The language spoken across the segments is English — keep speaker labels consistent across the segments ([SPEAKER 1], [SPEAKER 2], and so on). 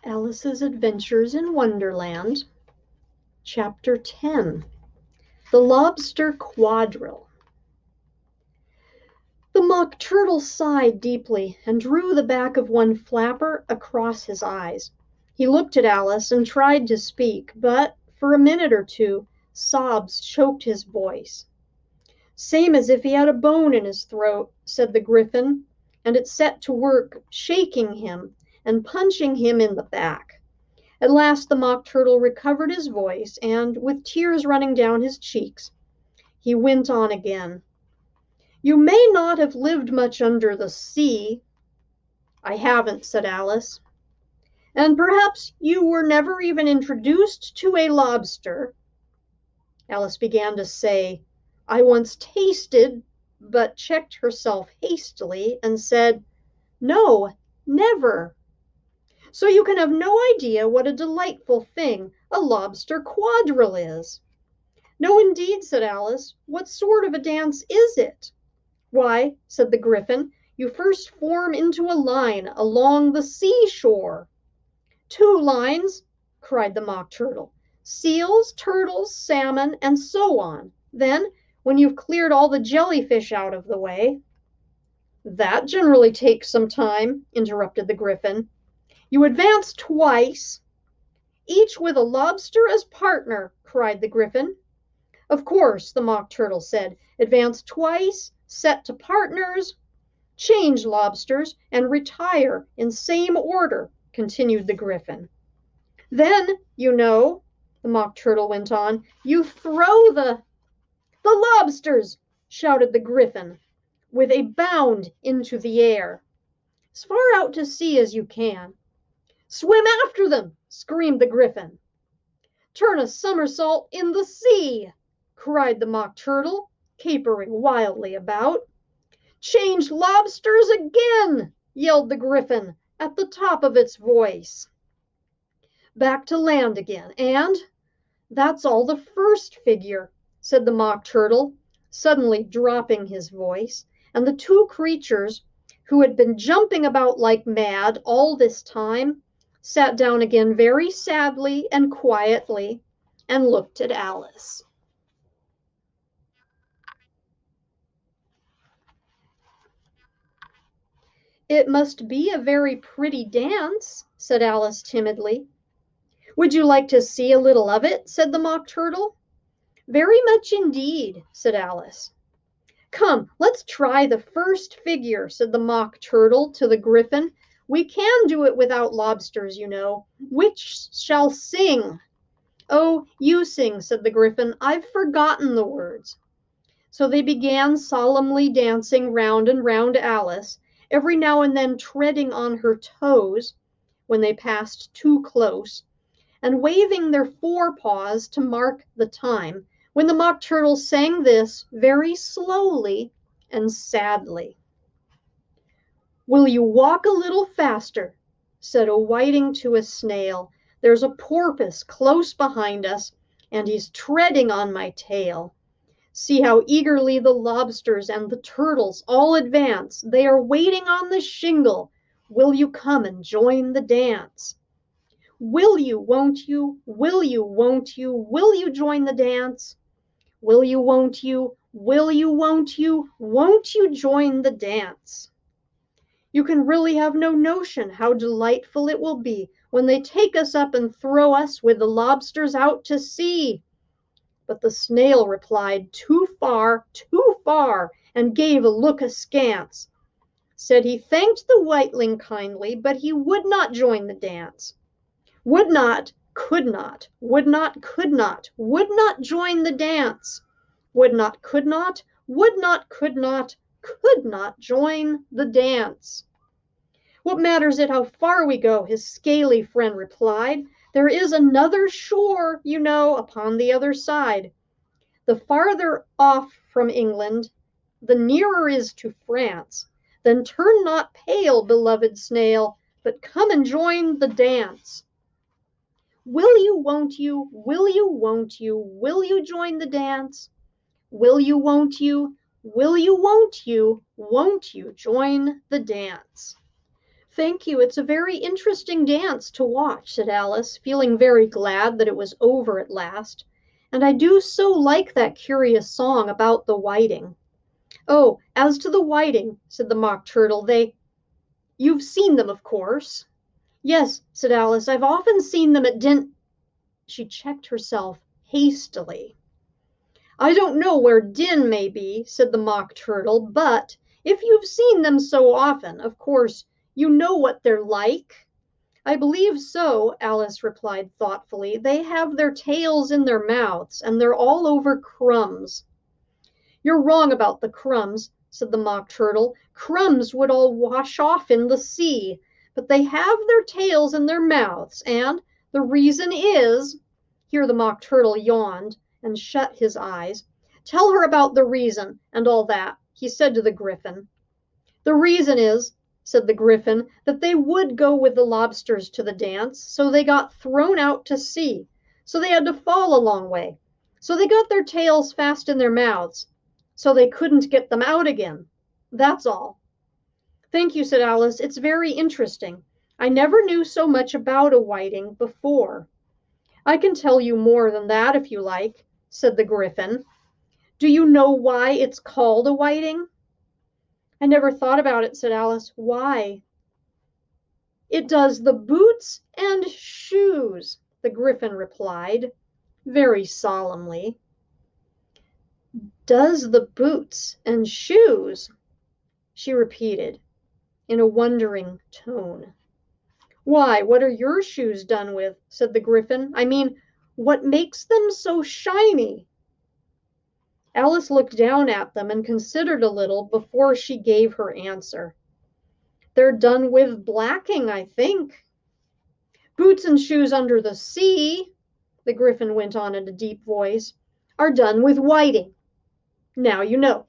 [SPEAKER 1] Alice's Adventures in Wonderland, Chapter 10, The Lobster Quadrille. The Mock Turtle sighed deeply and drew the back of one flapper across his eyes. He looked at Alice and tried to speak, but for a minute or two sobs choked his voice. "Same as if he had a bone in his throat," said the Gryphon, and it set to work shaking him and punching him in the back. At last the Mock Turtle recovered his voice, and, with tears running down his cheeks, he went on again. "You may not have lived much under the sea." "I haven't," said Alice. "And perhaps you were never even introduced to a lobster." Alice began to say, "I once tasted," but checked herself hastily and said, "No, never." "So you can have no idea what a delightful thing a lobster quadrille is." "No, indeed," said Alice. "What sort of a dance is it?" "Why," said the Gryphon, "you first form into a line along the seashore." "Two lines!" cried the Mock Turtle. "Seals, turtles, salmon, and so on. Then, when you've cleared all the jellyfish out of the way—" "That generally takes some time," interrupted the Gryphon. "You advance twice—" "Each with a lobster as partner," cried the Gryphon. "Of course," the Mock Turtle said. "Advance twice, set to partners—" "Change lobsters, and retire in same order," continued the Gryphon. "Then, you know," the Mock Turtle went on, "you throw the—" "The lobsters!" shouted the Gryphon, with a bound into the air. "As far out to sea as you can." "Swim after them!" screamed the Gryphon. "Turn a somersault in the sea!" cried the Mock Turtle, capering wildly about. "Change lobsters again!" yelled the Gryphon at the top of its voice. "Back to land again, and—" "That's all the first figure," said the Mock Turtle, suddenly dropping his voice, and the two creatures, who had been jumping about like mad all this time, sat down again very sadly and quietly and looked at Alice. "It must be a very pretty dance," said Alice timidly. "Would you like to see a little of it?" said the Mock Turtle. "Very much indeed," said Alice. "Come, let's try the first figure," said the Mock Turtle to the Gryphon. "We can do it without lobsters, you know. Which shall sing?" "Oh, you sing," said the Gryphon. "I've forgotten the words." So they began solemnly dancing round and round Alice, every now and then treading on her toes when they passed too close, and waving their forepaws to mark the time, when the Mock Turtle sang this very slowly and sadly. "Will you walk a little faster?" said a whiting to a snail. "There's a porpoise close behind us, and he's treading on my tail. See how eagerly the lobsters and the turtles all advance. They are waiting on the shingle. Will you come and join the dance? Will you, won't you? Will you, won't you? Will you join the dance? Will you, won't you? Will you, won't you? Won't you join the dance?" You can really have no notion how delightful it will be when they take us up and throw us with the lobsters out to sea. But the snail replied, too far, and gave a look askance. Said he thanked the whiteling kindly, but he would not join the dance. Would not, could not, would not, could not, would not join the dance. Would not, could not, would not, could not join the dance. "What matters it how far we go?" his scaly friend replied. "There is another shore, you know, upon the other side. The farther off from England, the nearer is to France. Then turn not pale, beloved snail, but come and join the dance. Will you, won't you? Will you, won't you? Will you join the dance? Will you, won't you? Will you, won't you? Won't you join the dance?" Thank you. It's a very interesting dance to watch, said Alice, feeling very glad that it was over at last. And I do so like that curious song about the whiting. Oh, as to the whiting, said the Mock Turtle, you've seen them, of course. Yes, said Alice, I've often seen them at She checked herself hastily. I don't know where Din may be, said the Mock Turtle, but if you've seen them so often, of course, you know what they're like. I believe so, Alice replied thoughtfully. They have their tails in their mouths, and they're all over crumbs. You're wrong about the crumbs, said the Mock Turtle. Crumbs would all wash off in the sea, but they have their tails in their mouths, and the reason is, here the Mock Turtle yawned and shut his eyes. Tell her about the reason and all that, he said to the Gryphon. The reason is, said the Gryphon, that they would go with the lobsters to the dance, so they got thrown out to sea, so they had to fall a long way, so they got their tails fast in their mouths, so they couldn't get them out again. That's all. Thank you, said Alice. It's very interesting. I never knew so much about a whiting before. I can tell you more than that if you like, said the Gryphon. Do you know why it's called a whiting? I never thought about it, said Alice. Why? It does the boots and shoes, the Gryphon replied, very solemnly. Does the boots and shoes, she repeated, in a wondering tone. Why, what are your shoes done with? Said the Gryphon. I mean, what makes them so shiny? Alice looked down at them and considered a little before she gave her answer. They're done with blacking, I think. Boots and shoes under the sea, the Gryphon went on in a deep voice, are done with whiting. Now you know.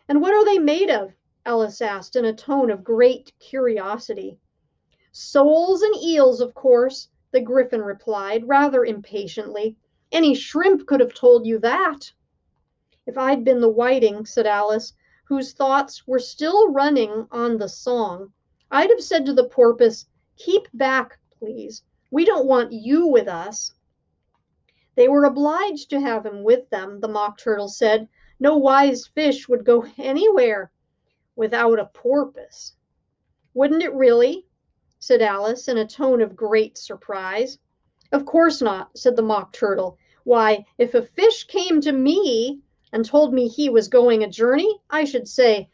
[SPEAKER 1] And what are they made of? Alice asked in a tone of great curiosity. Soles and eels, of course, the Gryphon replied, rather impatiently. Any shrimp could have told you that. If I'd been the whiting, said Alice, whose thoughts were still running on the song, I'd have said to the porpoise, keep back, please. We don't want you with us. They were obliged to have him with them, the Mock Turtle said. No wise fish would go anywhere without a porpoise. Wouldn't it really? Said Alice in a tone of great surprise. Of course not, said the Mock Turtle. Why, if a fish came to me and told me he was going a journey, I should say,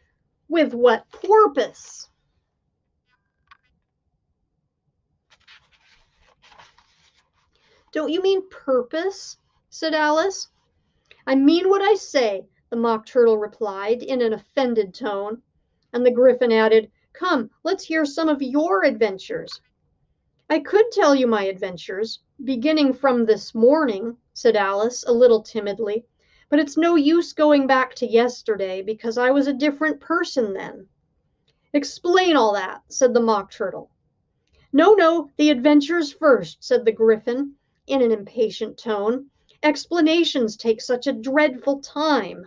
[SPEAKER 1] with what porpoise? Don't you mean purpose? Said Alice. I mean what I say, the Mock Turtle replied in an offended tone. And the Gryphon added, Come, let's hear some of your adventures. I could tell you my adventures, beginning from this morning, said Alice, a little timidly, but it's no use going back to yesterday, because I was a different person then. Explain all that, said the Mock Turtle. No, no, the adventures first, said the Gryphon, in an impatient tone. Explanations take such a dreadful time.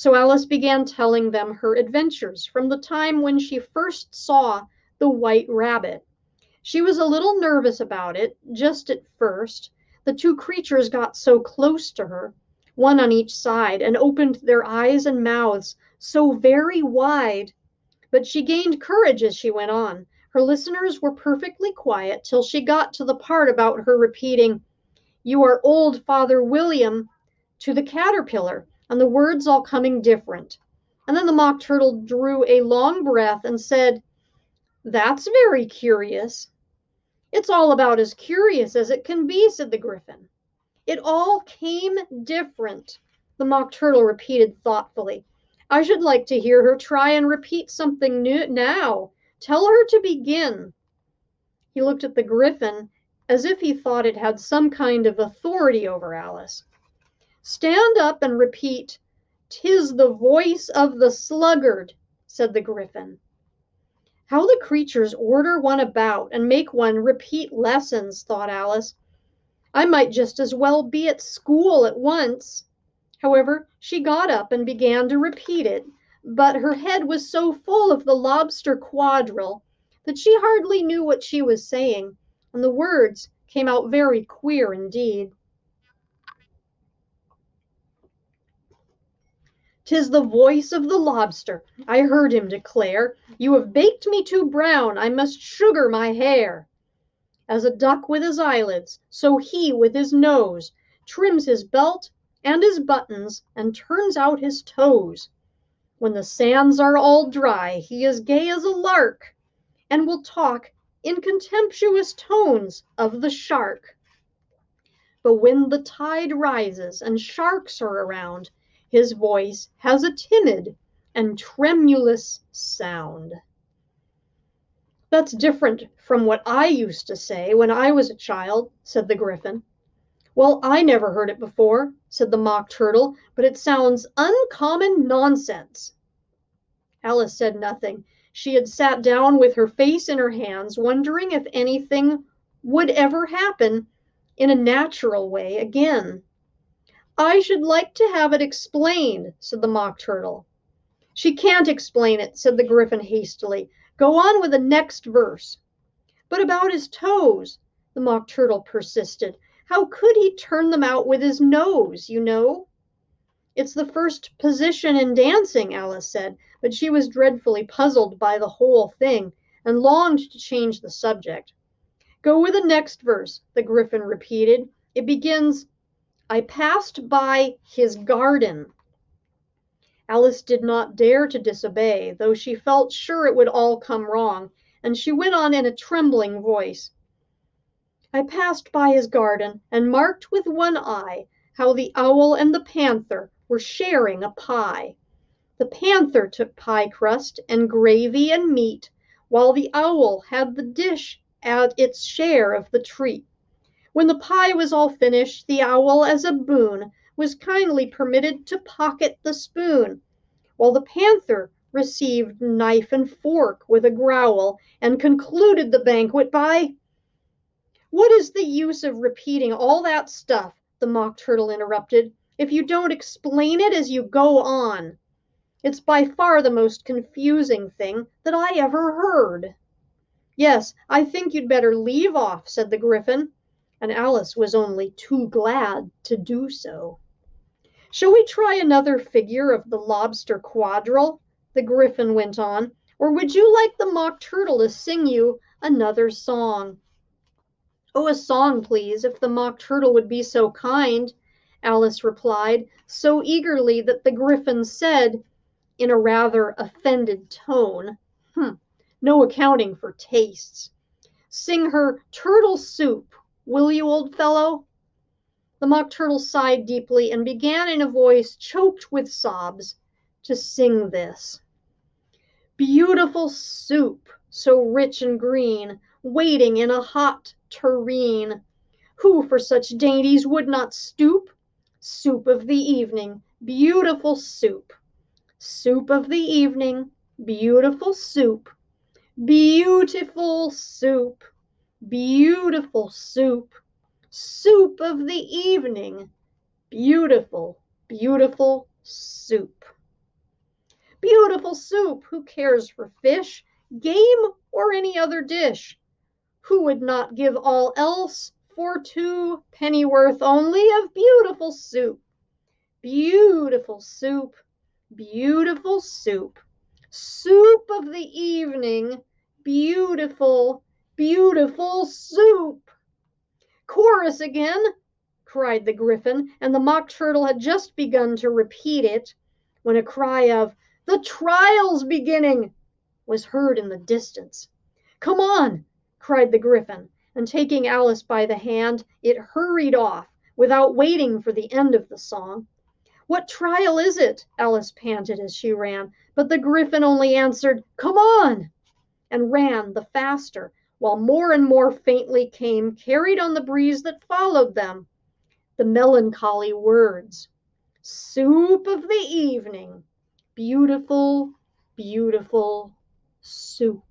[SPEAKER 1] So Alice began telling them her adventures from the time when she first saw the white rabbit. She was a little nervous about it, just at first. The two creatures got so close to her, one on each side, and opened their eyes and mouths so very wide. But she gained courage as she went on. Her listeners were perfectly quiet till she got to the part about her repeating, You are old Father William, to the caterpillar, and the words all coming different. And then the Mock Turtle drew a long breath and said, That's very curious. It's all about as curious as it can be, said the Gryphon. It all came different, the Mock Turtle repeated thoughtfully. I should like to hear her try and repeat something new now. Tell her to begin. He looked at the Gryphon as if he thought it had some kind of authority over Alice. Stand up and repeat, "'Tis the voice of the sluggard," said the Gryphon. How the creatures order one about and make one repeat lessons, thought Alice. I might just as well be at school at once. However, she got up and began to repeat it, but her head was so full of the lobster quadrille that she hardly knew what she was saying, and the words came out very queer indeed. "'Tis the voice of the lobster," I heard him declare. "You have baked me too brown, I must sugar my hair." As a duck with his eyelids, so he with his nose trims his belt and his buttons and turns out his toes. When the sands are all dry, he is gay as a lark, and will talk in contemptuous tones of the shark. But when the tide rises and sharks are around, his voice has a timid and tremulous sound. "That's different from what I used to say when I was a child," said the Gryphon. "Well, I never heard it before," said the Mock Turtle, "but it sounds uncommon nonsense." Alice said nothing. She had sat down with her face in her hands, wondering if anything would ever happen in a natural way again. "I should like to have it explained," said the Mock Turtle. "She can't explain it," said the Gryphon hastily. "Go on with the next verse." "But about his toes," the Mock Turtle persisted. "How could he turn them out with his nose, you know?" "It's the first position in dancing," Alice said, but she was dreadfully puzzled by the whole thing, and longed to change the subject. "Go with the next verse," the Gryphon repeated. "It begins, 'I passed by his garden.'" Alice did not dare to disobey, though she felt sure it would all come wrong, and she went on in a trembling voice. "I passed by his garden, and marked with one eye how the owl and the panther were sharing a pie. The panther took pie crust and gravy and meat, while the owl had the dish at its share of the treat. When the pie was all finished, the owl, as a boon, was kindly permitted to pocket the spoon, while the panther received knife and fork with a growl, and concluded the banquet by—" "What is the use of repeating all that stuff," the Mock Turtle interrupted, "if you don't explain it as you go on? It's by far the most confusing thing that I ever heard." "Yes, I think you'd better leave off," said the Gryphon, and Alice was only too glad to do so. "Shall we try another figure of the lobster quadrille?" the Gryphon went on, "or would you like the Mock Turtle to sing you another song?" "Oh, a song, please, if the Mock Turtle would be so kind," Alice replied, so eagerly that the Gryphon said, in a rather offended tone, "No accounting for tastes. Sing her Turtle Soup, will you, old fellow?" The Mock Turtle sighed deeply and began in a voice choked with sobs to sing this: "Beautiful soup, so rich and green, waiting in a hot tureen. Who for such dainties would not stoop? Soup of the evening, beautiful soup. Soup of the evening, beautiful soup. Beautiful soup, beautiful soup. Soup of the evening, beautiful, beautiful soup." Beautiful soup! Who cares for fish, game, or any other dish? Who would not give all else for 2 pennyworth only of beautiful soup? Beautiful soup, beautiful soup. Soup of the evening, beautiful, beautiful soup. "Chorus again!" cried the Gryphon, and the Mock Turtle had just begun to repeat it, when a cry of "The trial's beginning!" was heard in the distance. "Come on!" cried the Gryphon, and taking Alice by the hand, it hurried off, without waiting for the end of the song. "What trial is it?" Alice panted as she ran, but the Gryphon only answered, "Come on!" and ran the faster, while more and more faintly came, carried on the breeze that followed them, the melancholy words: "Soup of the evening, beautiful, beautiful soup."